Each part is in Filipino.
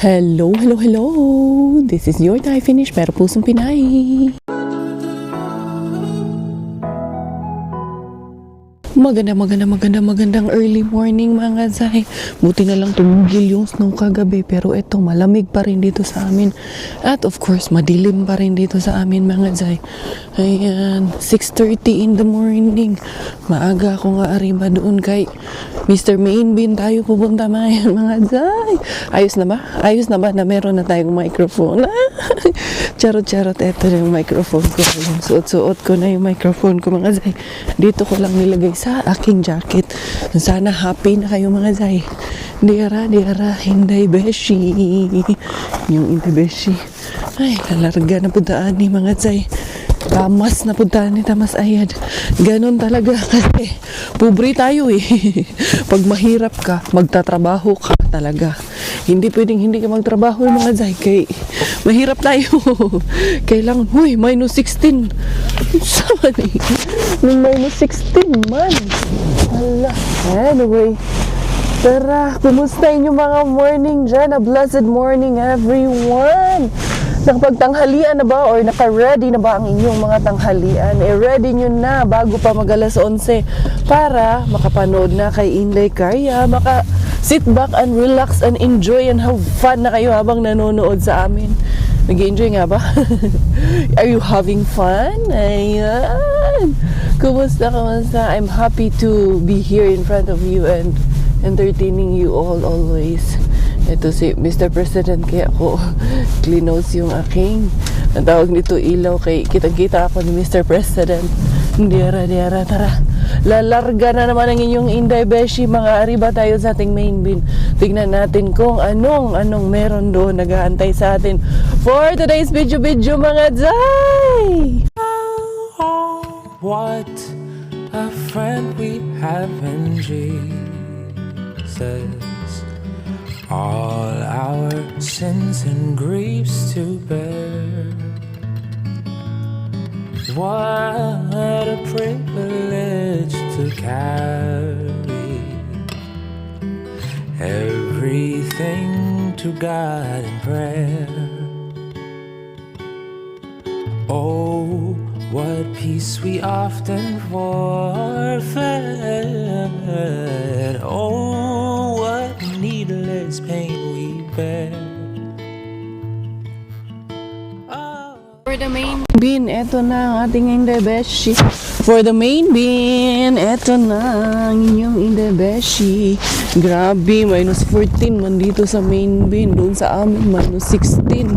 Hello, hello, hello! This is your Thai Finish, pero pusong Pinay. Magandang early morning mga Zay. Buti na lang tumigil yung snow kagabi, pero eto malamig pa rin dito sa amin. At of course, madilim pa rin dito sa amin mga Zay. Ayan, 6:30 in the morning. Maaga ako nga arriba doon kay Mr. Main Bean tayo pupunta mga Zay. Ayos na ba? Ayos na ba na meron na tayong microphone? Charot, eto na yung microphone ko. Suot ko na yung microphone ko mga Zay. Dito ko lang nilagay sa aking jacket. Sana happy na kayo mga Zay. Diara, hinday beshi. Yung hindi beshi. Ay, lalarga na pudaan ni mga Zay. Tamas na pudaan ni Tamas Ayad. Ganon talaga kasi pobre tayo eh. Pag mahirap ka, magtatrabaho ka talaga. Hindi pwedeng hindi ka magtrabaho mga Zay. Kay mahirap tayo. Kailangan, minus 16. Sama ni. Minus 16 man. Hala. Anyway. Tara, kumusta inyong mga morning dyan? A blessed morning everyone. Nakapagtanghalian na ba or naka-ready na ba ang inyong mga tanghalian? Ready nyo na bago pa mag-alas 11 para makapanood na kay Inday Carya, sit back and relax and enjoy and have fun na kayo habang nanonood sa amin. Nag-enjoy nga ba? Are you having fun? Ayan. Kumusta? I'm happy to be here in front of you and entertaining you all always. Ito si Mr. President, kaya ako cleanose yung aking ang tawag nito ilaw kay kitang-kita ako ni Mr. President. Diara, tara. Lalarga na naman ang inyong Inday Beshi. Mga arriba tayo sa ating main bin. Tignan natin kung anong meron doon nag-aantay sa atin for today's video mga Zay! What a friend we have in Jesus. All our sins and griefs to bear. What a privilege to carry everything to God in prayer. Oh, what peace we often forfeit. Oh, what needless pain we bear. For the main bin, eto na ang ating Inday Beshi. For the main bin, eto na ang inyong Inday Beshi. Grabe, minus 14 man dito sa main bin. Doon sa amin, minus 16.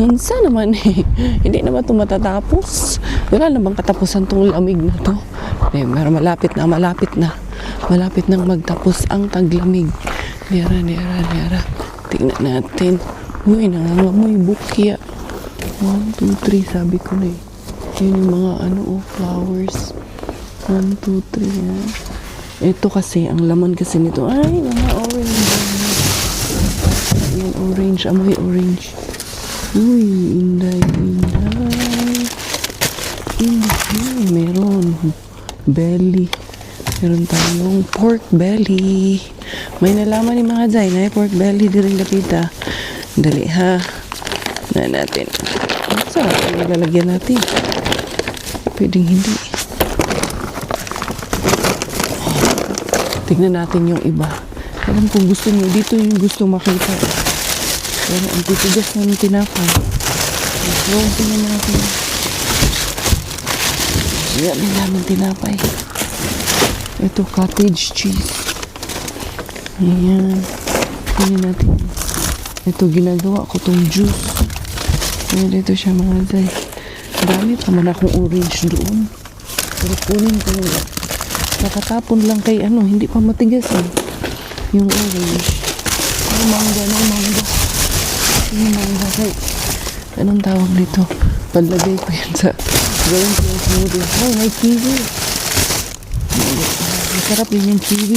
Hansa naman eh. Hindi naman ito matatapos. Wala namang katapusan tong lamig na to. Pero malapit na. Malapit nang magtapos ang taglamig. Diara. Tingnan natin. Uy, nangangamoy bukya. 1, 2, 3, sabi ko na eh. Yun yung mga flowers. 1, 2, 3. Ito kasi, ang laman kasi nito, ay, mga orange. Yung orange, amoy orange. Uy, inday. Meron. Belly. Meron tayong pork belly. May nalaman ni mga Zay na pork belly di rin lapita. Dali ha. Na natin. Sarap ang lalagyan natin. Pwedeng hindi. Tignan natin yung iba. Alam kung gusto nyo, dito yung gusto makita. Pero ang titigas ng tinapay. So, tingnan natin. Yan din namin tinapay. Ito, cottage cheese. Ayan. Tingnan natin. Ito, ginagawa ko tong juice. Ayan, dito siya mga Zay. Dami pa man akong orange doon. Pero kunin ko yun. Nakatapon lang kay hindi pa matigas eh. Yung orange. Ay, mangga. Yung mangga kay anong tawag dito? Palagay ko yan sa gawin ko yung smoothie. Ay, may kiwi. Masarap yun yung kiwi.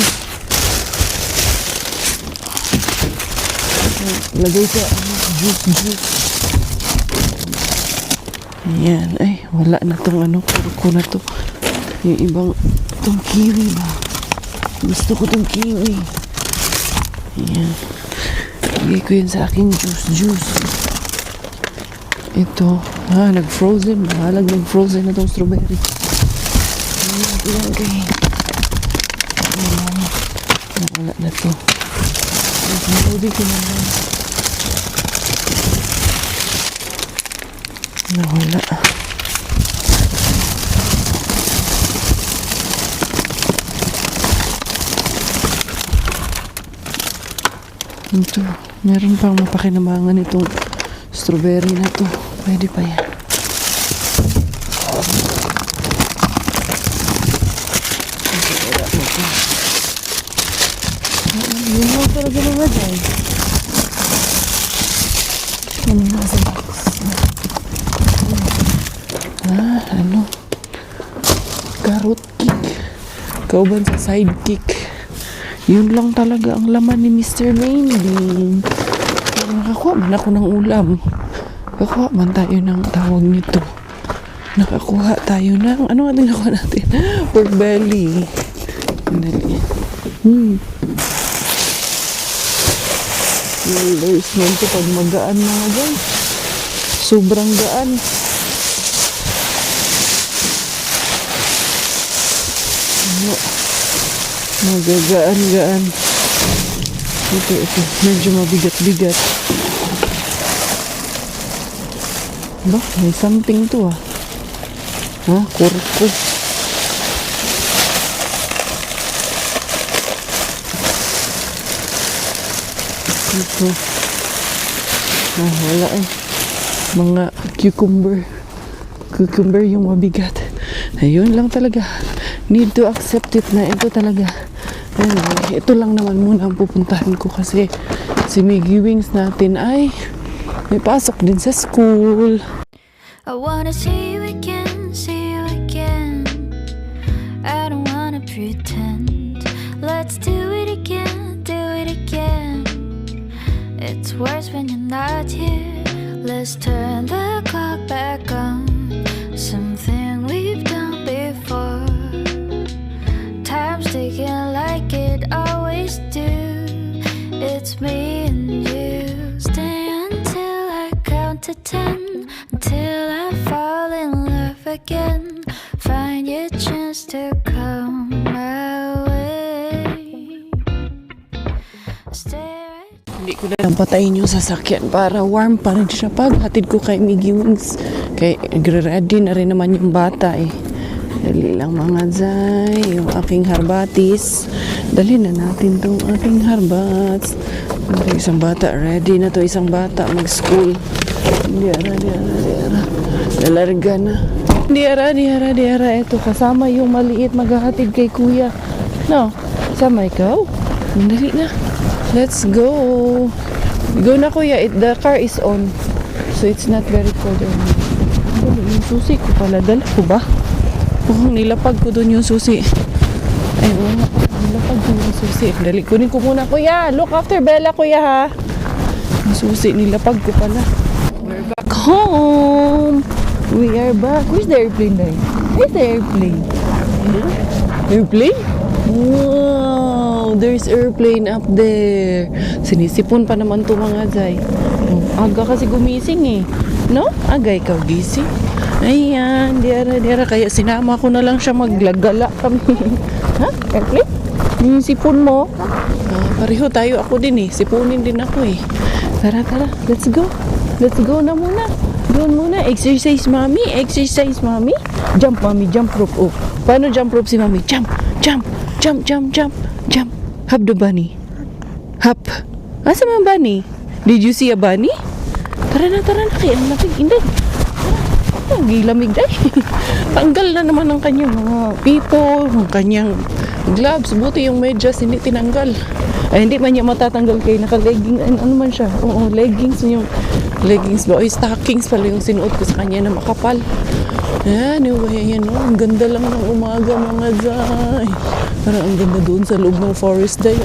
Lagay sa juice. Ayan. Ay, wala na tong puro na to. Yung ibang tong kiwi ba? Gusto ko tong kiwi. Ayan. Lagay ko yun sa aking juice. Ito. Nag-frozen. Mahalag nag-frozen na itong strawberry. Ilagay. Wala na ito. Nahuli ko na lang. Nawala. Ito, meron pang mapakinabangan itong strawberry na to. Pwede pa yan. Yun mo talaga mga dyan. Ano na sa box? Carrot cake. Kauban sa sidekick. Yun lang talaga ang laman ni Mr. Mandy. Pero nakakuha man ako ng ulam. Nakakuha man tayo ng tawag nito. Nakakuha tayo ng, ano nga nakuha natin? Pork belly. Dali. There's man ito pag magaan mga dyan. Sobrang gaan. Ano? Magagaan-gaan. Ito. Medyo mabigat-bigat. Ba? May something to Kurko. Ito. Wala mga cucumber. Cucumber yung mabigat. Ayun lang talaga. Need to accept it na ito talaga. Anyway, ito lang naman muna ang pupuntahan ko kasi si Miggy Wings natin ay may pasok din sa school. I wanna see you again, see you again. I don't wanna pretend. Let's do it again, do it again. It's worse when you're not here. Let's turn the clock back on. Something we've done before. Time's ticking like it always do. It's me and you. Stay until I count to 10. Until I fall in love again. Find your chance to come my way. Stay right. Hindi ko na patayin yung sasakyan para warm pa rin siya pag hatid ko kay Miggy Wings. Kay ready na rin naman yung bata Dali lang mga zay, yung aking harbatis. Dali na natin tong aking harbats. Isang bata, ready na to isang bata mag-school. Diara. Lalarga na. Diara. Ito kasama yung maliit maghahatid kay kuya. No, sama ikaw. Dali na. Let's go. Go na kuya, the car is on. So it's not very cold anymore. Dali, yung susi ko pala. Dala ko ba? Nilapag ko doon yung susi. Ay, wala. Nilapag ko yung susi. Dali, kunin ko muna. Kuya, look after Bella, kuya, ha? Yung susi, nilapag ko pala. We're back home. We are back. Where's the airplane, Day? Where's the airplane? Airplane? Wow! There's airplane up there. Sinisipon pa naman to mga Zay. Aga kasi gumising No? Aga ikaw gising. Ayan, diara. Kaya sinama ko na lang siya maglagala kami. Ha? Airplane? Yung sipon mo? Pareho tayo ako din Sipunin din ako Tara. Let's go. Let's go na muna. Doon muna. Exercise, mami. Jump, mami. Jump rope. Oh. Paano jump rope si mami? Jump. Hop the bunny. Hop. Asa mga bunny? Did you see a bunny? Tara na. Kaya ang lamig. Inday. Ang gilamig day. Tanggal na naman ang kanyang mga pipo, ang kanyang gloves. Buti yung medyas hindi tinanggal. Ay, hindi man niya matatanggal kay naka-legging. Ano man siya? Oo, leggings yung leggings ba? Ay, stockings pala yung sinuot ko sa kanya na makapal. Anyway, ang ganda lang ng umaga mga Zay. Parang ang ganda doon sa loob ng forest day.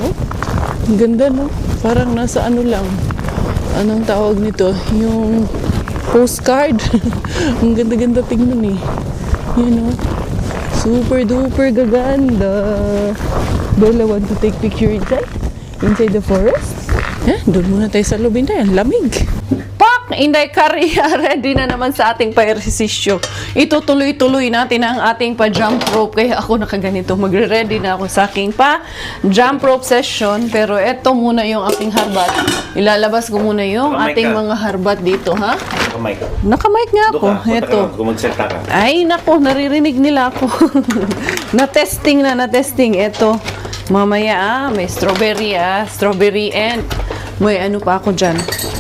Ang ganda, no? Parang nasa ano lang. Anong tawag nito? Yung postcard. Ang ganda-ganda tingnan Super duper gaganda. Bella want to take picture inside the forest? Doon muna tayo sa lobby na yan. Lamig. Pak! Inday Karya, ready na naman sa ating pa-ehersisyo. Itutuloy-tuloy natin ang ating pa-jump rope. Kaya ako nakaganito. Magre-ready na ako sa aking pa-jump rope session. Pero eto muna yung aking harbat. Ilalabas ko muna yung ating mga harbat dito, ha? Kamay ka. Naka-mic nga ako. Eto. Kung magsalita ka. Ay, nako, naririnig nila ako. Na-testing. Eto. Mamaya, may strawberry and may ano pa ako dyan,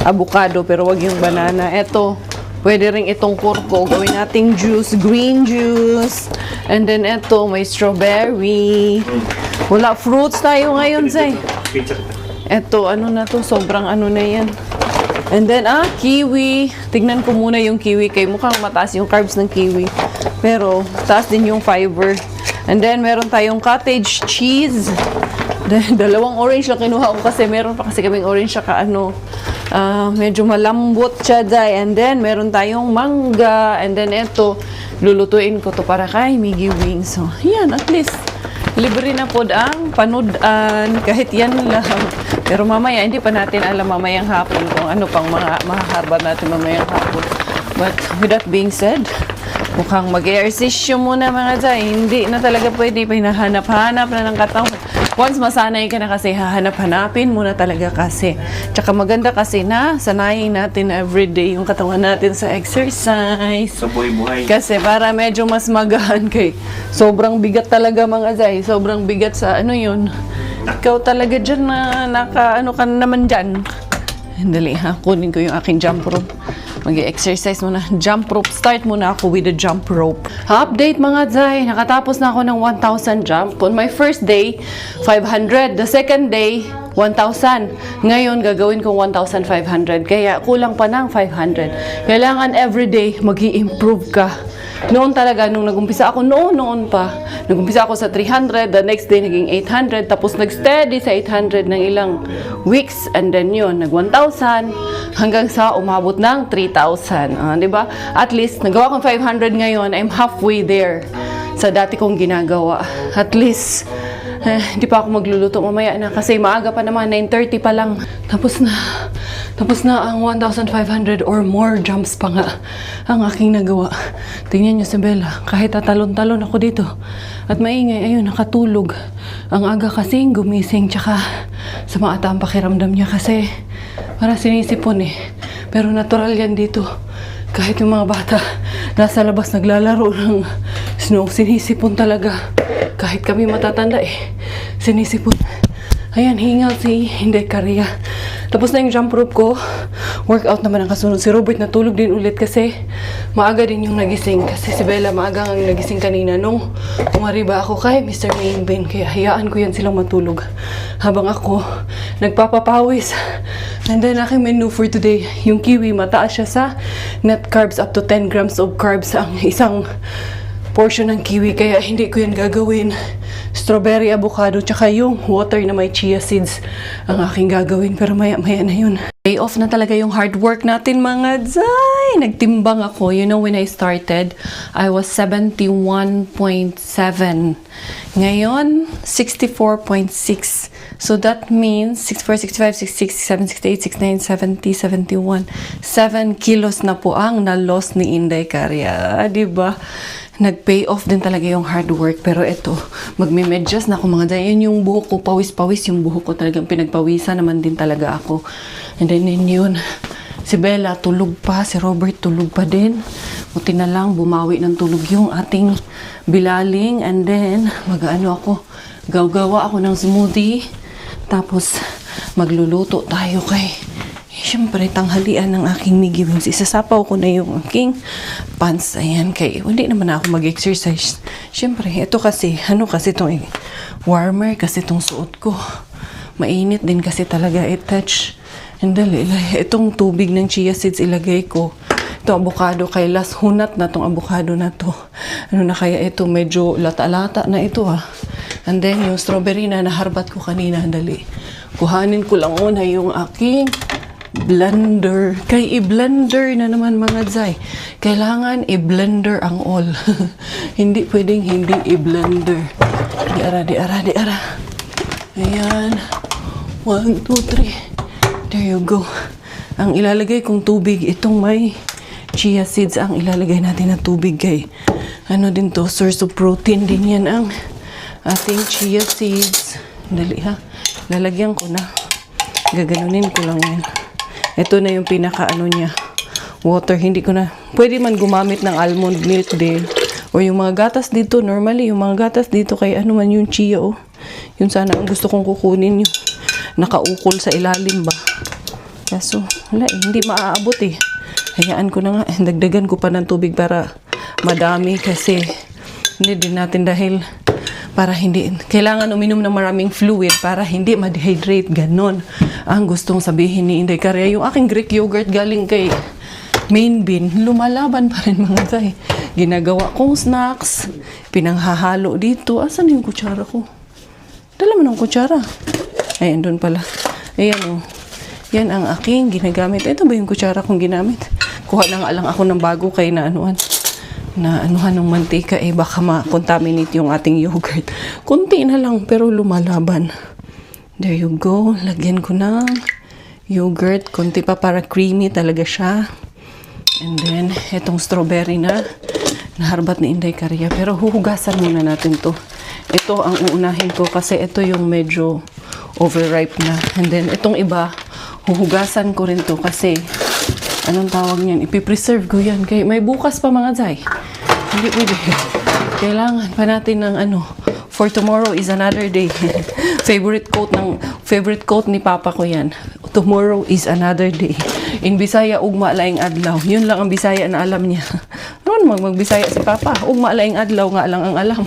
avocado, pero wag yung banana. Eto, pwede rin itong kurko. Gawin nating juice, green juice. And then eto, may strawberry. Wala, fruits tayo ngayon, Zay. Eto, ano na to, sobrang ano na yan. And then, kiwi. Tignan ko muna yung kiwi kay mukhang mataas yung carbs ng kiwi. Pero, taas din yung fiber. And then, meron tayong cottage cheese. Dalawang orange lang kinuha ko kasi meron pa kasi kaming orange saka medyo malambot siya dahil. And then, meron tayong mangga. And then, eto, lulutuin ko to para kay Miggy Wings. So, yan, at least, libre na po ang panudan. Kahit yan lang. Pero mamaya, hindi pa natin alam mamayang hapon kung ano pang mga mahaharbat natin mamayang hapon. But, with that being said, mukhang mag-exercise muna mga Zay. Hindi na talaga pwede pa hinahanap-hanap na ng katawan. Once masanay ka na kasi, hahanap-hanapin muna talaga kasi. Tsaka maganda kasi na sanayin natin everyday yung katawan natin sa exercise. Sa buhay-buhay. Kasi para medyo mas magaan kay sobrang bigat talaga mga Zay. Sobrang bigat sa ano yun. Ikaw talaga dyan na naka-ano ka naman dyan. Dali ha, kunin ko yung aking jump rope. Mag-exercise muna. Jump rope. Start muna ako with the jump rope. Update mga Zay. Nakatapos na ako ng 1,000 jump. On my first day, 500. The second day, 1,000. Ngayon, gagawin ko 1,500. Kaya kulang pa ng 500. Kailangan everyday mag-i-improve ka. Noon talaga, nung nag-umpisa ako, noon pa, nag-umpisa ako sa 300, the next day naging 800, tapos nag-steady sa 800 ng ilang weeks, and then yun, nag-1,000, hanggang sa umabot ng 3,000. Di ba? At least, nagawa kong 500 ngayon, I'm halfway there sa dati kong ginagawa. At least, hindi pa ako magluluto mamaya na kasi maaga pa naman, 9:30 pa lang. Tapos na ang 1,500 or more jumps pa nga ang aking nagawa. Tingnan niyo si Bella, kahit tatalon-talon ako dito at maingay, ayun, nakatulog. Ang aga kasing gumising, tsaka sa maata ang pakiramdam niya kasi para sinisipon eh. Pero natural yan dito. Kahit yung mga bata nasa labas naglalaro ng snow, sinisipon talaga. Kahit kami matatanda eh, sinisipon. Ayan, hingal si Inday Karya. Tapos na yung jump rope ko. Workout naman ang kasunod. Si Robert natulog din ulit kasi maaga din yung nagising. Kasi si Bella maaga ang nagising kanina nung umariba ako kay Mr. Mainbin. Kaya hayaan ko yan silang matulog. Habang ako nagpapapawis. And then aking menu for today, yung kiwi, mataas siya sa net carbs, up to 10 grams of carbs ang isang portion ng kiwi, kaya hindi ko yan gagawin. Strawberry, avocado, tsaka yung water na may chia seeds ang aking gagawin. Pero maya-maya na yun. Pay off na talaga yung hard work natin mga Zay. Nagtimbang ako. You know, when I started, I was 71.7. Ngayon, 64.6. So that means 64, 65, 66, 67, 68, 69, 70, 71. 7 kilos na po ang na-loss ni Inday Karya. Diba? Nag-pay off din talaga yung hard work. Pero ito, magme-medyas na ako mga Zay. Yun yung buhok ko, pawis-pawis yung buhok ko. Talagang pinagpawisan naman din talaga ako. And then yun, si Bella tulog pa, si Robert tulog pa din. Buti na lang, bumawi ng tulog yung ating bilaling. And then, mag-ano ako, gagawa ako ng smoothie. Tapos, magluluto tayo kay siyempre, tanghalian ng aking Miggy Wings. Isasapaw ko na yung aking pants. Ayan, kay hindi naman ako mag-exercise. Siyempre, ito kasi, ano kasi itong warmer kasi itong suot ko. Mainit din kasi talaga i-touch. And dali, itong tubig ng chia seeds ilagay ko. Ito, avocado, kay last hunat na itong avocado na to. Ano na kaya ito, medyo lata-lata na ito ha. And then, yung strawberry na naharbat ko kanina, dali. Kuhanin ko lang muna yung aking blender. Kay i-blender na naman mga Zay. Kailangan i-blender ang all. Hindi pwedeng hindi i-blender. Di ara. Ayan. 1, 2, 3. There you go. Ang ilalagay kong tubig, itong may chia seeds ang ilalagay natin na tubig kay ano din to, source of protein din yan ang ating chia seeds. Dali ha. Lalagyan ko na. Gaganunin ko lang yan. Ito na yung pinaka ano niya. Water. Hindi ko na. Pwede man gumamit ng almond milk din. O yung mga gatas dito. Normally, yung mga gatas dito kay ano man yung chia oh. Yun sana ang gusto kong kukunin yung nakaukol sa ilalim ba. Kaso, wala eh. Hindi maaabot eh. Hayaan ko na nga. Dagdagan ko pa ng tubig para madami kasi hindi din natin dahil para hindi, kailangan uminom ng maraming fluid para hindi ma-dehydrate, ganon ang gustong sabihin ni Inday Caria. Yung aking Greek yogurt galing kay Main Bean, lumalaban pa rin mga tay. Ginagawa kong snacks, pinanghahalo dito. Asan yung kutsara ko? Dala mo ng kutsara. Ayan, doon pala. Ayan oh. Yan ang aking ginagamit. Ito ba yung kutsara kong ginamit? Kuha na nga lang ako ng bago kay na anuan ng mantika eh baka ma-contaminate yung ating yogurt. Kunti na lang pero lumalaban. There you go. Lagyan ko ng yogurt. Kunti pa para creamy talaga siya. And then, etong strawberry na naharbat ni Inday Caria. Pero huhugasan muna natin to. Ito ang uunahin ko kasi ito yung medyo overripe na. And then, itong iba, huhugasan ko rin to kasi anong tawag niyan? Ipipreserve ko yan. Kaya may bukas pa mga zay. Hindi pwede. Kailangan pa natin ng ano. For tomorrow is another day. favorite quote ni Papa ko yan. Tomorrow is another day. In Bisaya, ugma laing adlaw. Yun lang ang Bisaya na alam niya. Noon magbisaya si Papa. Ugma laing adlaw nga lang ang alam.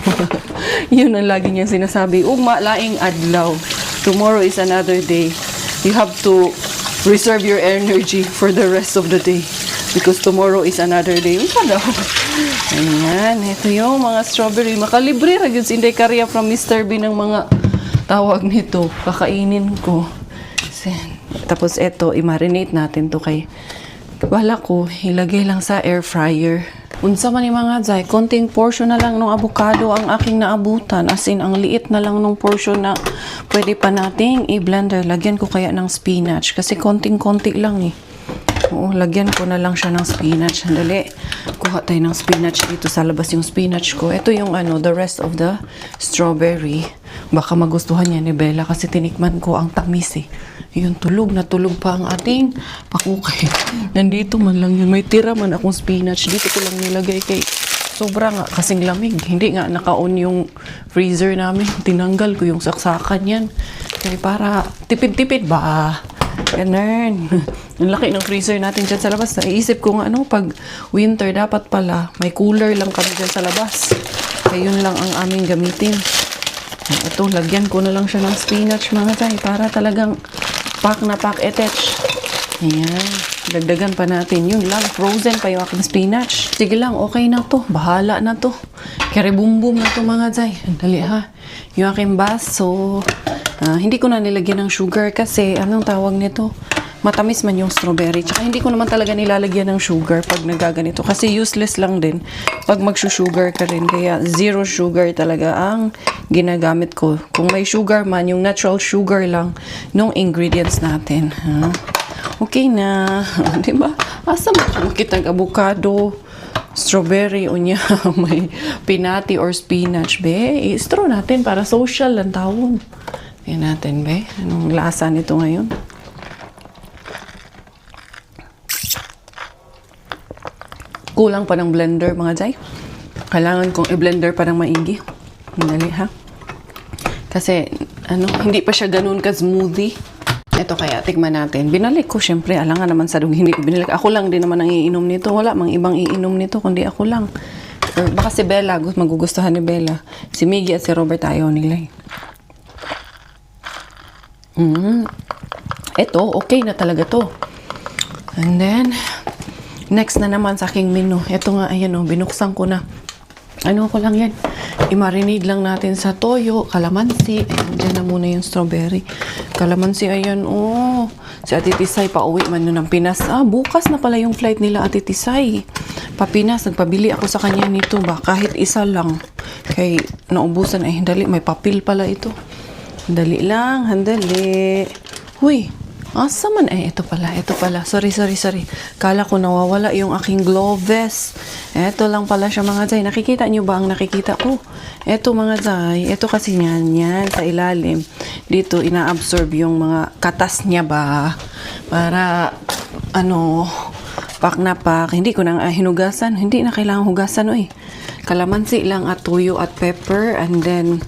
Yun ang lagi niyang sinasabi. Ugma laing adlaw. Tomorrow is another day. You have to reserve your energy for the rest of the day because tomorrow is another day. Ayan, ito yung mga strawberry. Makalibre ra gyud si Inday Caria from Mr. B ng mga tawag nito. Kakainin ko. Tapos ito, i-marinate natin to kay wala ko, ilagay lang sa air fryer. Unsa man ni mga zay, konting portion na lang ng avocado ang aking naabutan. As in, ang liit na lang ng portion na pwede pa nating i-blender. Lagyan ko kaya ng spinach kasi konting-konti lang eh. Oo, lagyan ko na lang siya ng spinach. Sandali, kuha tayo ng spinach dito sa labas yung spinach ko. Ito yung ano, the rest of the strawberry. Baka magustuhan niya ni Bella kasi tinikman ko ang tamis eh. Yun, tulog na tulog pa ang ating pakukay. Nandito man lang yun. May tira man akong spinach. Dito ko lang nilagay kay sobra nga kasing lamig. Hindi nga naka-on yung freezer namin. Tinanggal ko yung saksakan yan. Kaya para tipid-tipid ba? Ganun. Ang laki ng freezer natin dyan sa labas. Naisip ko nga ano, pag winter dapat pala may cooler lang kami dyan sa labas. Kaya yun lang ang aming gamitin. Ito, lagyan ko na lang siya ng spinach mga tay para talagang pack na pack attach. Ayan. Dagdagan pa natin. Yun lang. Frozen pa yung aking spinach. Sige lang. Okay na to. Bahala na to. Karibumbum na to mga zay. Dali ha. Yung aking baso. Hindi ko na nilagyan ng sugar kasi anong tawag nito? Matamis man yung strawberry. Tsaka hindi ko naman talaga nilalagyan ng sugar pag nagaganito. Kasi useless lang din pag magsusugar ka rin. Kaya zero sugar talaga ang ginagamit ko. Kung may sugar man, yung natural sugar lang nung ingredients natin. Okay na. Diba? Asa makikita ng avocado, strawberry, o niya may pinati or spinach. Be, i-straw natin para social lang tawon. Yan natin, be. Anong lasa nito ngayon? Kulang pa ng blender, mga jay. Kailangan kong i-blender pa ng maigi. Dali, ha? Kasi, hindi pa siya ganun ka-smoothie. Ito kaya, tikman natin. Binalik ko, syempre. Alangan naman sa hindi ko binalik. Ako lang din naman ang iinom nito. Wala mang ibang iinom nito, kundi ako lang. Or baka si Bella, magugustuhan ni Bella. Si Miggy at si Robert ayaw nila. Ito, okay na talaga to. And then, next na naman sa aking menu. Ito nga, ayan o, binuksan ko na. Ano ko lang yan? I-marinate lang natin sa toyo, kalamansi. Ayan, dyan na muna yung strawberry. Kalamansi, ayan, oh. Si Ate Tisay, pauwi man nun ng Pinas. Bukas na pala yung flight nila, Ate Tisay. Papinas, nagpabili ako sa kanya nito ba? Kahit isa lang. Kay naubusan, ay, dali, may papel pala ito. Dali lang, handali. Huy, Asa man? Ito pala. Sorry. Kala ko nawawala yung aking gloves. Ito lang pala siya mga Zay. Nakikita nyo ba ang nakikita ko? Ito mga Zay. Ito kasi yan sa ilalim. Dito inaabsorb yung mga katas niya ba? Para, pak na pak. Hindi ko na hinugasan. Hindi na kailangan hugasan Kalamansi lang at tuyo at pepper. And then,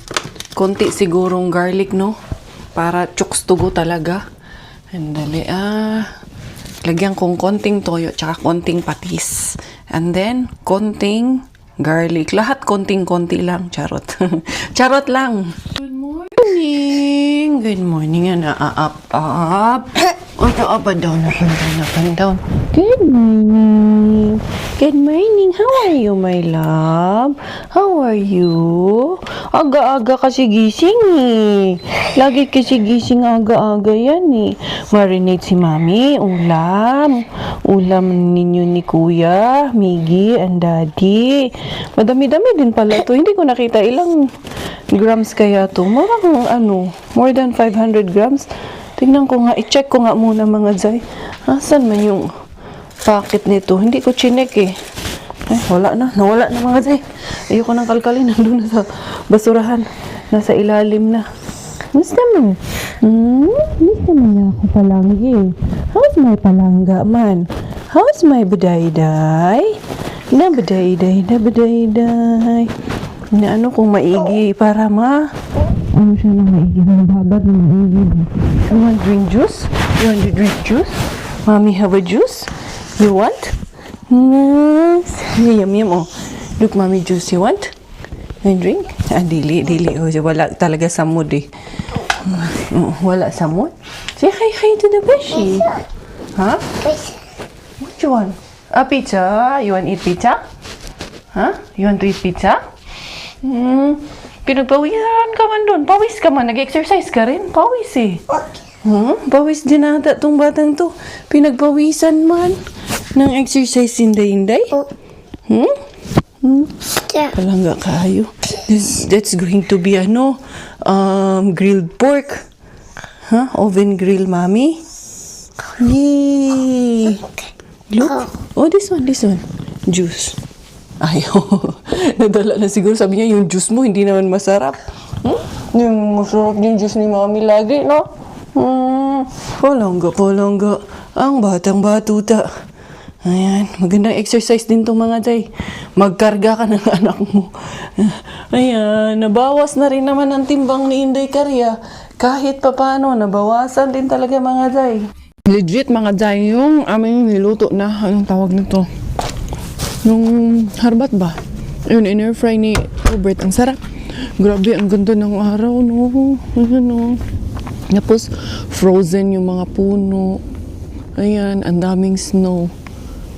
konti sigurong garlic, no? Para chuks tugo talaga. Andali, lagyan kong konting toyo tsaka konting patis. And then, konting garlic. Lahat konting-konti lang. Charot. Charot lang. Good morning. Up. Up and down. Good morning. How are you, my love? How are you? Aga-aga kasi gising Lagi kasi gising aga-aga yan Marinate si Mami. Ulam ninyo ni Kuya, Miggy, and Daddy. Madami-dami din pala to. Hindi ko nakita ilang grams kaya to. More than 500 grams. Tingnan ko nga, i-check ko nga muna mga Zay. Asan man yung packet nito? Hindi ko chinek Wala na. Nawala na mga Zay. Ayoko nang kalkalin. Nandun na sa basurahan. Nasa ilalim na. Musta man? Musta man ako palanggi? How's my palangga man? How's my badayday? Na badayday. Na kung maigi para siya na maigi. Babad na maigi. You want drink juice? You want to drink juice? Mommy have a juice? You want? Yes. Yum. Look, Mommy juice. You want? And drink? Dili. Wala talaga sa mood Wala sa mood? Say hi to the beshi. Huh? What you want? A pizza? You want to eat pizza? Huh? You want to eat pizza? Pinagpawisan ka man doon. Pawis ka man. Nag-exercise ka rin. Pawis Pawis din ata tong batang to. Pinagpawisan man. Nang exercise inday. Palangga kayo. That's going to be grilled pork. Oven grill, Mommy. Yay! Look. Oh, this one. Juice. Nadala na siguro. Sabi niya, yung juice mo hindi naman masarap. Yung masarap yung juice ni Mommy lagi, no? Palangga. Ang batang batuta. Ayan, magandang exercise din tong mga Zay. Magkarga ka ng anak mo. Ayan, nabawas na rin naman ang timbang ni Inday Karya. Kahit papano, nabawasan din talaga mga Zay. Legit mga Zay, yung aming niluto na, anong tawag nito? Yung harbat ba? Yun, in-air fry ni Robert. Ang sarap. Grabe, ang ganda ng araw, no? Ayan, Tapos, frozen yung mga puno. Ayan, ang daming snow.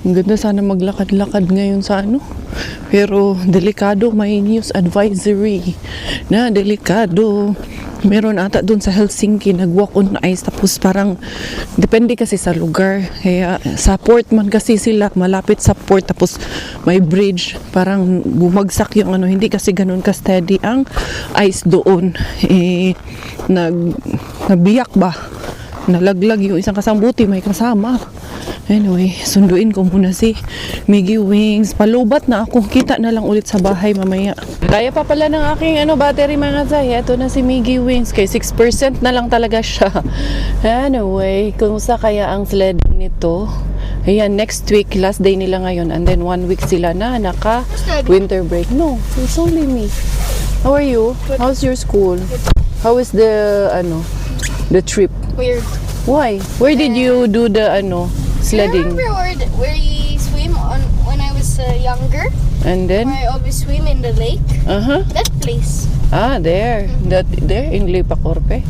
Ang ganda sana maglakad-lakad ngayon sa Pero, delikado. May news advisory na delikado. Meron ata doon sa Helsinki, nag-walk on ice. Tapos parang, depende kasi sa lugar. Kaya, sa port man kasi sila, malapit sa port. Tapos, may bridge. Parang bumagsak yung hindi kasi ganun ka-steady ang ice doon. Nabiyak ba? Nalaglag yung isang kasambuti, may kasama. Anyway, sunduin ko muna si Miggy Wings. Palubat na ako. Kita na lang ulit sa bahay mamaya. Kaya pa pala ng aking battery mga Zay. Ito na si Miggy Wings. Kay 6% na lang talaga siya. Anyway, kumusta kaya ang sledding nito? Ayan, next week, last day nila ngayon. And then 1 week sila na naka-winter break. No, it's only me. How are you? How's your school? How is the trip? Weird. Why? Where did you do the sledding? Remember where you swim when I was younger? And then? Where I always swim in the lake? That place. There. There in Lipacorpe?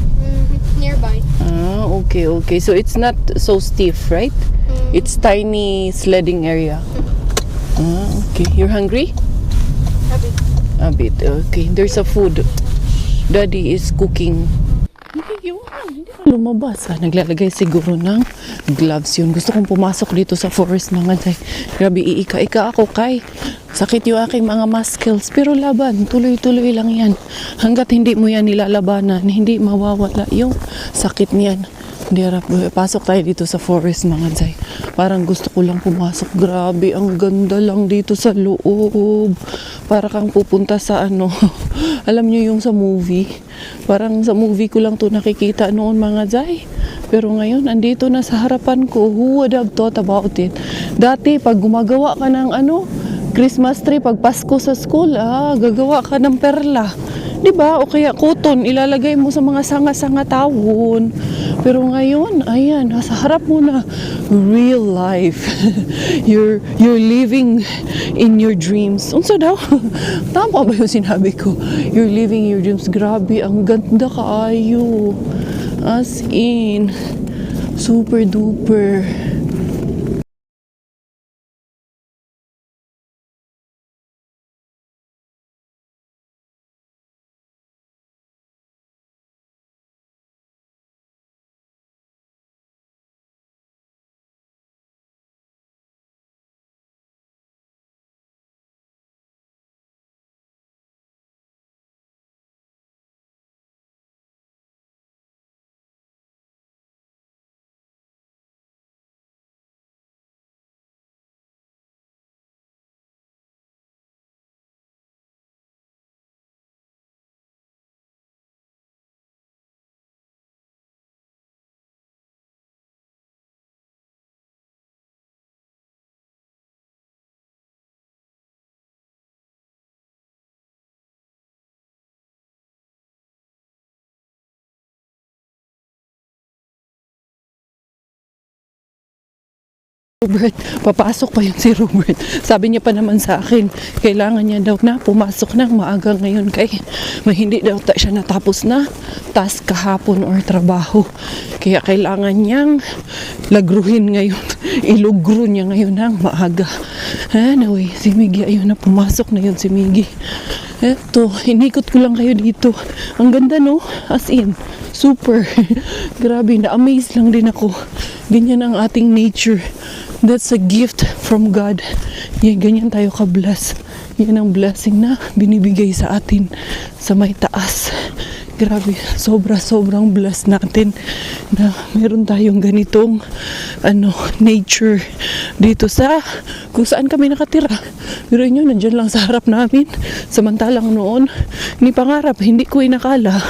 Nearby. Okay. So it's not so stiff, right? It's tiny sledding area. Okay. You're hungry? A bit. Okay. There's a food. Daddy is cooking. Hindi ka lumabas. Naglalagay siguro ng gloves yun. Gusto kong pumasok dito sa forest mga Zay. Grabe, iika ako kay. Sakit yung aking mga muscles. Pero laban, tuloy-tuloy lang yan. Hanggat hindi mo yan nilalabanan, hindi mawawala yung sakit niyan. Dirap, pasok tayo dito sa forest mga Zay. Parang gusto ko lang pumasok. Grabe, ang ganda lang dito sa loob. Para kang pupunta sa ano. Alam niyo yung sa movie. Parang sa movie ko lang to nakikita noon mga Zay. Pero ngayon, andito na sa harapan ko. Who would have thought about it? Dati, pag gumagawa ka ng ano, Christmas tree, pag Pasko sa school, gagawa ka ng perla. Diba? O kaya cotton, ilalagay mo sa mga sanga-sanga tawon. Pero ngayon, ayan, nasa harap mo na. Real life. You're living in your dreams. Unsa daw? Tama ba yung sinabi ko? You're living your dreams. Grabe, ang ganda kaayo. As in, super duper. Robert, papasok pa yun si Robert. Sabi niya pa naman sa akin, kailangan niya daw na pumasok ng maaga ngayon kay hindi daw siya natapos na task kahapon or trabaho. Kaya kailangan niyang lagruhin ngayon, ilugro niya ngayon ng maaga. Anyway, si Miggy, ayun na, pumasok na yun si Miggy. Eto, inikot ko lang kayo dito. Ang ganda no, as in, super. Grabe, na-amaze lang din ako. Ganyan ang ating nature. That's a gift from God. Yan, ganyan tayo ka-bless. Yan ang blessing na binibigay sa atin sa may taas. Grabe, sobrang blessed natin na meron tayong ganitong nature dito sa kung saan kami nakatira. Pero inyo, nandyan lang sa harap namin. Samantalang noon, ni pangarap, hindi ko inakala.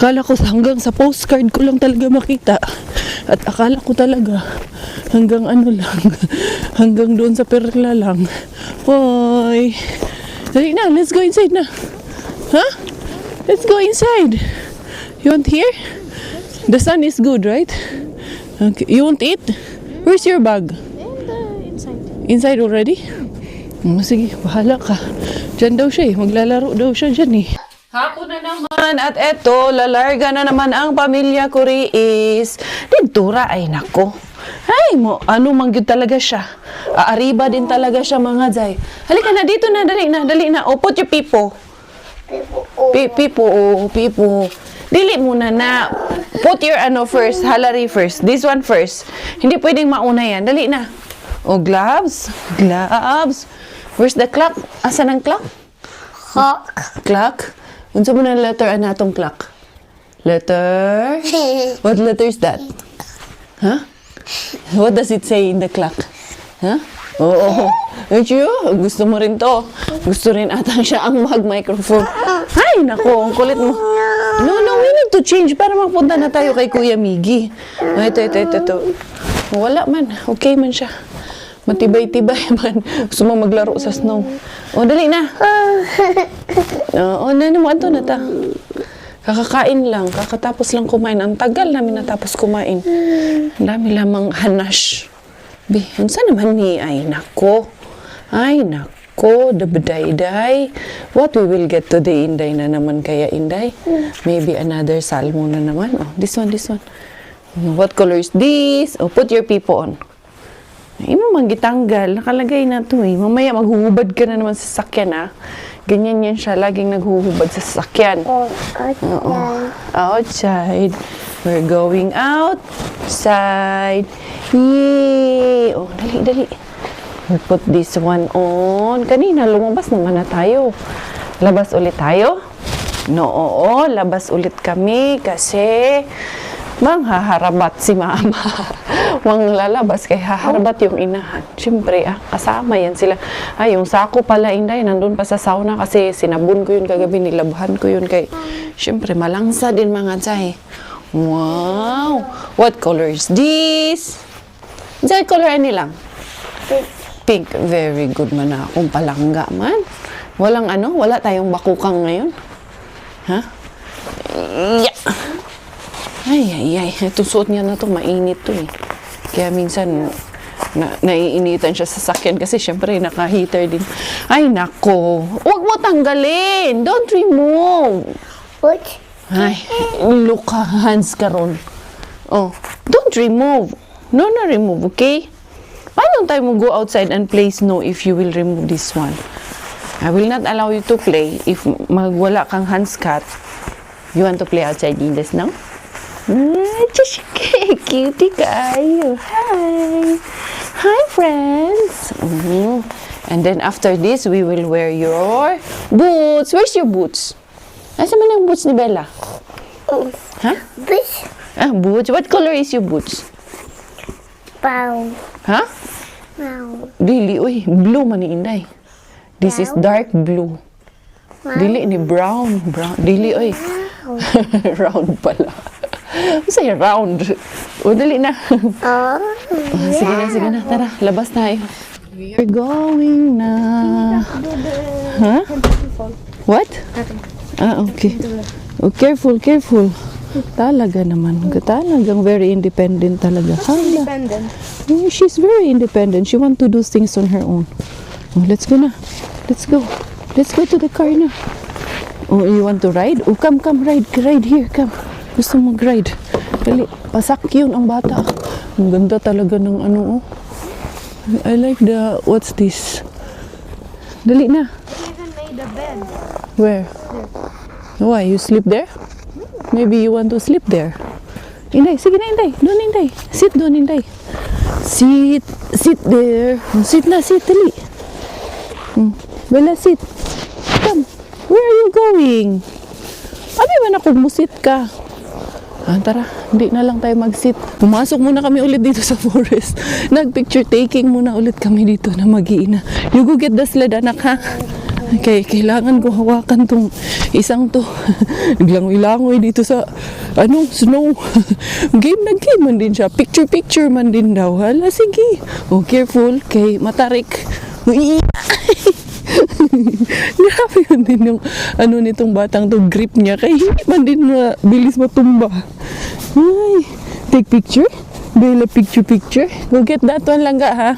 Akala ko hanggang sa postcard ko lang talaga makita. At akala ko talaga hanggang hanggang doon sa perla lang. Hoy! Dali na, let's go inside na. Huh? Let's go inside. You want here? The sun is good, right? Okay. You want eat? Where's your bag? Inside. Inside already? Sige, bahala ka. Diyan daw siya eh. Maglalaro daw siya dyan eh. Hapon na naman at eto, lalarga na naman ang pamilya ko Riis. Dintura ay nako. Ay mo, ano mangyud talaga siya. Aariba din talaga siya mga Zay. Halika na dito na, dali na. O, put your pipo. Pipo. Dili muna na. Put your first, halari first. This one first. Hindi pwedeng mauna yan. Dali na. O, gloves. Where's the clock? Asan ang clock? Clock? Unsa mo na letter atong clock? Letter? What letter is that? Huh? What does it say in the clock? Huh? Oo. Gusto mo rin to. Gusto rin ata siya ang mag-microphone. Ay, nako, ang kulit mo. No, we need to change para mapunta na tayo kay Kuya Miggy. Ito. Wala man. Okay man siya. Matibay-tibay man. Gusto mo maglaro sa snow. O, dali na. Ano na ta? Kakakain lang. Kakatapos lang kumain. Ang tagal namin natapos kumain. Ang dami lamang hanash. Unsa naman ni? Ay, nako, dabday. What we will get today, Inday na naman kaya, Inday? Maybe another salmon na naman. Oh, this one. What color is this? Oh, put your pipo on. Ay mo manggitanggal. Nakalagay na to eh. Mamaya maghuhubad ka na naman sa sasakyan ah. Ganyan yan siya. Laging naghuhubad sa sasakyan. Outside. We're going outside. Yay! Oh, dali. We'll put this one on. Kanina, lumabas naman na tayo. Labas ulit tayo? No, labas ulit kami kasi Manghaharabat si mama. Wang lalabas kay haharabat yung inahan. Siyempre, kasama yan sila. Ay, yung sako pala, Inday, nandun pa sa sauna kasi sinabon ko yun kagabi, nilabhan ko yun kay, siyempre, malangsa din mga Zay. Wow! What color is this? Zay, color ani lang? Pink. Very good man na akong palangga man. Walang wala tayong bakukang ngayon. Ha? Yeah. Ay. Itong suot niya na to, mainit to eh. Kaya minsan, naiinitan siya sa sakyan kasi syempre naka-heater din. Ay, nako. Huwag mo tanggalin. Don't remove. What? Ay, look hands ka ron. Oh, don't remove. No, remove, okay? Paano tayo mo go outside and play snow if you will remove this one? I will not allow you to play if magwala kang hands cut. You want to play outside in the snow? Just cutie kayo. Hi, friends. And then after this, we will wear your boots. Where's your boots? Asa man ang boots ni Bella? Ha? Boots. Boots. What color is your boots? Brown. Ha? Brown. Dili, uy. Blue man ni Inday. This is dark blue. Dili ni brown. Dili, uy. Round pala. Say round. O, dali na. Sige na. Tara, labas tayo. We're going na. Huh? What? Okay. Oh, careful. Talaga naman. Talagang very independent talaga. Independent? She's very independent. She want to do things on her own. Oh, let's go na. Let's go to the car na. Oh, you want to ride? Oh, come, ride here, come. Gusto mo mag-ride? Dali, pasak yun ang bata. Ang ganda talaga ng oh. I like what's this? Dali na. They even made a bed. Where? There. Why? You sleep there? Maybe you want to sleep there. Inday, sige na Inday. Doon Inday. Sit doon Inday. Sit there. Sit, dali. Bella, sit. Come. Where are you going? Abi man ako, musit ka. Tara, hindi na lang tayo mag-sit. Pumasok muna kami ulit dito sa forest. Nag-picture taking muna ulit kami dito na mag-iina. You go get the sled, anak, ha? Okay, kailangan ko hawakan tong isang to. Naglangoy-langoy dito sa, snow. Game man din siya. Picture man din daw. Hala, sige. Oh, careful, kay matarik. Grabe yun din yung nitong batang to, grip niya kaya hindi man din bilis matumba. Ay, take picture? Bella, picture. Go get that one lang ga, ha?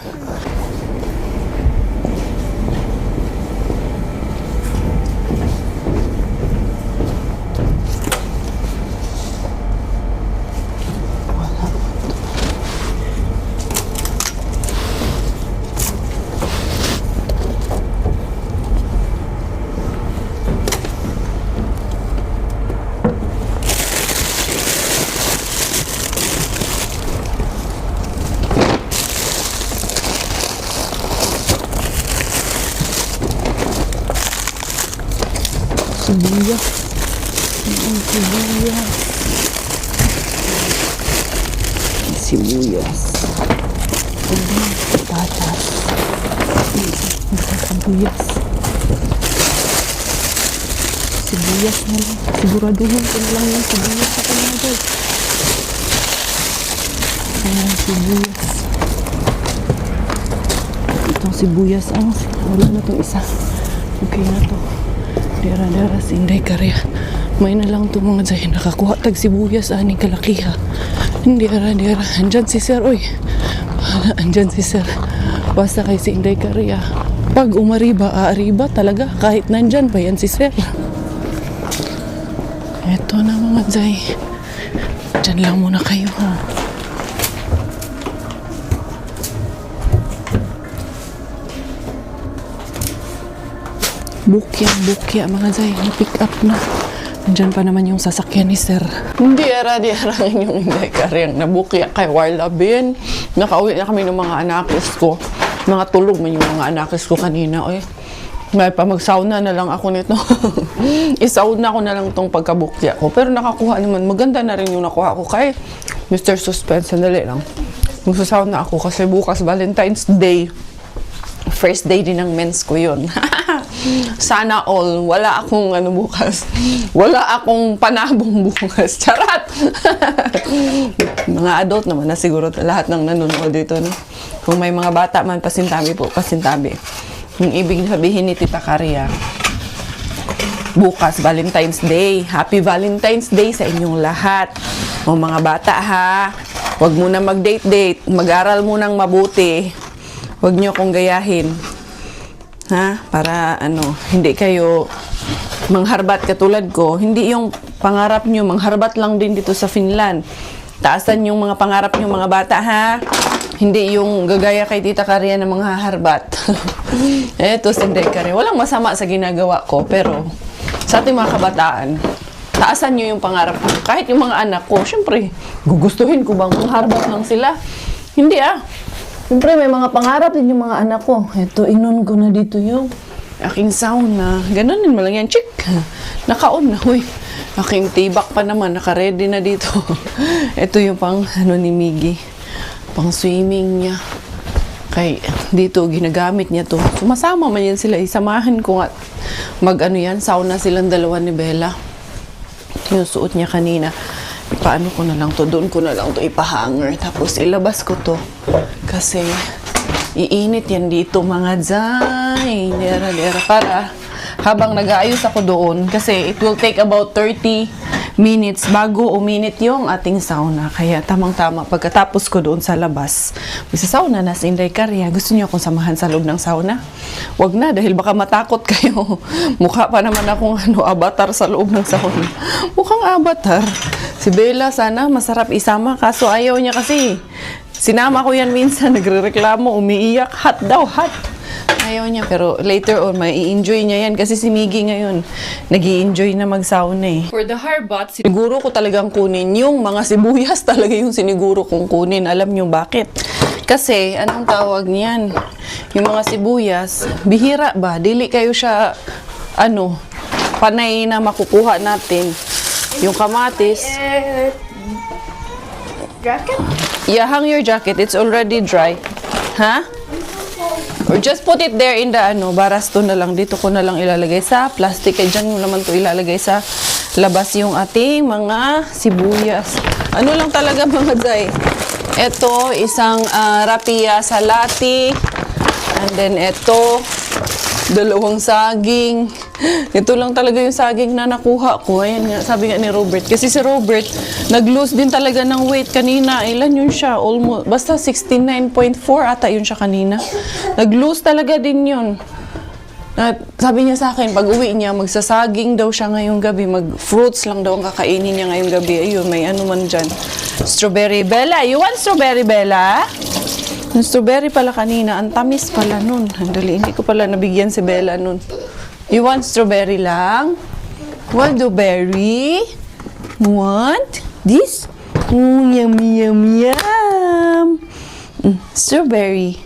Sibuyas. Sibuyas. Patatas. Sibuyas. Sibuyas na lang. Siguraduhin ko na lang yung sibuyas sa kanya, guys. Ayan, sibuyas. Itong sibuyas, wala na itong isa. Okay na to. Dara si Inday Karya. May na lang itong mga dyan. Nakakuha tag sibuyas aning kalakiha. Dara. Andyan si Sir, oy. Andyan si Sir. Basta kay si Inday Karya. Pag umariba, aariba talaga. Kahit nandyan pa yan si Sir. Eto na mga dyan. Dyan lang muna kayo, ha. Bukya mga zay, na-pick up na. Nandyan pa naman yung sasakyan ni Sir. Hindi ara yung Inday Karyang nabukya kay Warla Ben. Nakauwi na kami ng mga anakis ko. Mga tulog man yung mga anakis ko kanina. Oy, May pa mag-sauna na lang ako nito. Isauna ko na lang tong pagkabukya ko. Pero nakakuha naman. Maganda na rin yung nakuha ko kay Mr. Suspense. Sandali lang. Magsasauna ako kasi bukas Valentine's Day. First day din ng mens ko yun. Sana all. Wala akong bukas. Wala akong panabong bukas. Charat! Mga adult naman na siguro lahat ng nanonood dito. No? Kung may mga bata man, pasintabi po. Pasintabi. Yung ibig sabihin ni Tita Karia, bukas Valentine's Day. Happy Valentine's Day sa inyong lahat. O mga bata ha, huwag muna mag-date-date. Mag-aral munang mabuti. Huwag nyo akong gayahin. Ha? Para hindi kayo mangharbat katulad ko. Hindi yung pangarap nyo, mangharbat lang din dito sa Finland. Taasan yung mga pangarap nyo mga bata ha. Hindi yung gagaya kay Tita Karia na mga harbat. Eto si Tita Karia. Walang masama sa ginagawa ko, pero sa ating mga kabataan, taasan nyo yung pangarap ko. Kahit yung mga anak ko, syempre, gugustuhin ko bang mangharbat lang sila? Hindi Siyempre, may mga pangarap din yung mga anak ko. Eto, inon ko na dito yung aking sauna. Ganon din mo lang yan. Chik! Naka-on na. Huy, aking tibak pa naman. Naka-ready na dito. Ito yung pang ni Miggy. Pang swimming niya. Kay dito, ginagamit niya to. Sumasama man yan sila. Isamahan ko nga. Yan, sauna silang dalawa ni Bella. Yung suot niya kanina. Paano ko na lang to? Doon ko na lang to ipahanger. Tapos ilabas ko to. Kasi iinit yan dito mga zay. Dera. Para habang nag-aayos ako doon. Kasi it will take about 30 minutes bago uminit yung ating sauna. Kaya tamang-tama. Pagkatapos ko doon sa labas, sa sauna na si Inday Karia. Gusto niyo akong samahan sa loob ng sauna? Wag na dahil baka matakot kayo. Mukha pa naman akong avatar sa loob ng sauna. Mukhang avatar. Si Bella sana masarap isama. Kaso ayaw niya kasi. Sinama ko yan minsan. Nagre-reklamo. Umiiyak. Hot daw. Hot. Ayaw niya, pero later on, mai-enjoy niya yan. Kasi si Miggy ngayon, nag-i-enjoy na mag-sauna eh. For the harbot, siniguro ko talagang kunin yung mga sibuyas talaga yung siniguro kong kunin. Alam niyo bakit? Kasi, anong tawag niyan? Yung mga sibuyas, bihira ba? Dili kayo siya, panay na makukuha natin. Yung kamatis. Jacket? Yeah, hang your jacket. It's already dry. Ha? Or just put it there in the barasto na lang. Dito ko na lang ilalagay sa plastic. Kaya dyan mo naman to ilalagay sa labas yung ating mga sibuyas. Ano lang talaga mga day? Ito, isang rapia salati. And then ito, dalawang saging. Ito lang talaga yung saging na nakuha ko. Ayan nga, sabi nga ni Robert. Kasi si Robert, nag-lose din talaga ng weight kanina. Ilan yun siya? Almost, basta 69.4 ata yun siya kanina. Nag-lose talaga din yun. At sabi niya sa akin, pag uwi niya, magsasaging daw siya ngayong gabi. Mag-fruits lang daw ang kakainin niya ngayong gabi. Ayun, may man dyan. Strawberry Bella. You want strawberry Bella? Yung strawberry pala kanina, ang tamis pala nun. Andali, hindi ko pala nabigyan si Bella nun. You want strawberry lang? Want the berry? Want this? Yummy, yum, yum. Strawberry.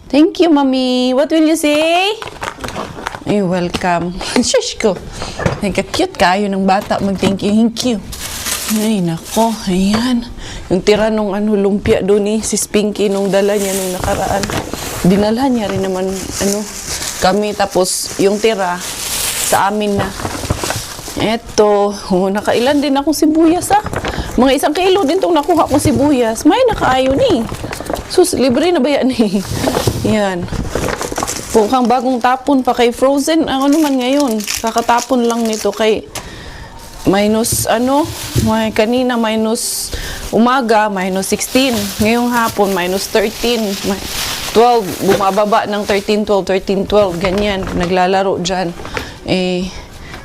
Thank you, Mommy. What will you say? You're welcome. Shush ko. Ay, ka-cute kayo ng bata. Mag-thank you. Thank you. Ay, nako. Ayan. Yung tira nung lumpia doon si Spinky nung dala niya nung nakaraan. Dinala niya rin naman kami. Tapos yung tira sa amin na. Eto. Nakailan din akong sibuyas Mga 1 kilo din itong nakuha kong sibuyas. May nakaayo ni. Sus, libre na ba yan Yan. Mukhang bagong tapon pa kay frozen. Ano naman ngayon? Kakatapon lang nito kay minus kanina minus umaga, minus 16. Ngayong hapon, minus 13. 12. Bumababa ng 13, 12, 13, 12. Ganyan. Naglalaro dyan.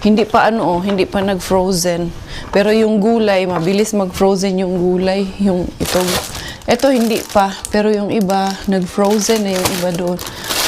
Hindi pa hindi pa nag-frozen. Pero yung gulay, mabilis mag-frozen yung gulay. Ito hindi pa. Pero yung iba, nag-frozen na yung iba doon.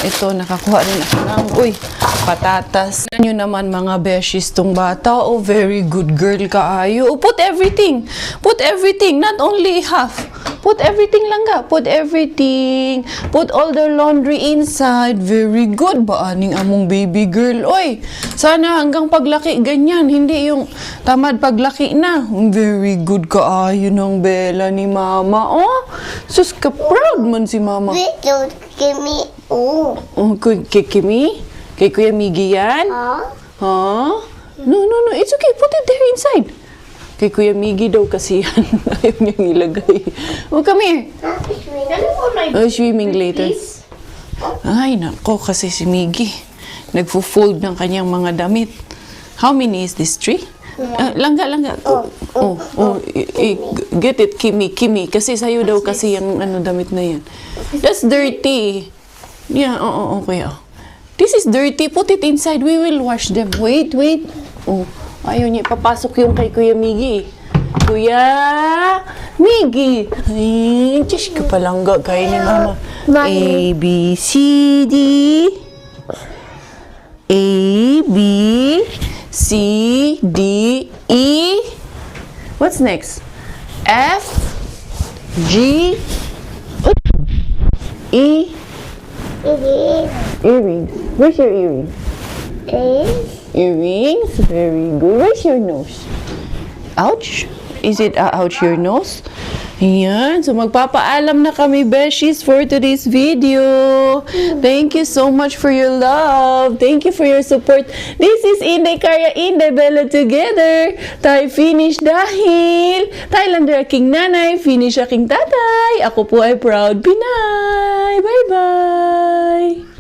ito, nakakuha rin ako ng, patatas. Yan nyo naman mga beshies tong bata. Oh, very good girl kaayo. Oh, put everything. Put everything. Not only half. Put everything lang ka. Put everything. Put all the laundry inside. Very good ba aning among baby girl? Oy, sana hanggang paglaki ganyan. Hindi yung tamad paglaki na. Very good kaayo ng Bella ni mama. Oh, sus ka proud man si mama. Wait, don't give me. Oh. Oh, kay Kimi? Kay Kuya Miggy yan? Huh? Huh? No. It's okay. Put it there inside. Kay Kuya Miggy daw kasi yan. Ayaw niyang ilagay. Oh, come here. Oh, swimming later. Ay, nako. Kasi si Miggy, nagfo-fold ng kanyang mga damit. How many is this? 3? Langga. Get it, Kimi. Kasi sa'yo daw kasi yung damit na yan. That's dirty. Yeah, okay. This is dirty. Put it inside. We will wash them. Wait. Oh, ayaw niya. Papasok yung kay Kuya Miggy. Kuya Miggy. Ay, tish ka palangga kay ni mama. A, B, C, D. A, B, C, D, E. What's next? F, G, E. Earrings. Where's your earrings? Earrings. Very good. Where's your nose? Ouch. Is it ouch your nose? Ayan. So, magpapaalam na kami, beshies, for today's video. Thank you so much for your love. Thank you for your support. This is Inday Karya, Inday Bella together. Tayo finish dahil Thailander aking nanay, finish aking tatay. Ako po ay proud Pinay. Bye-bye.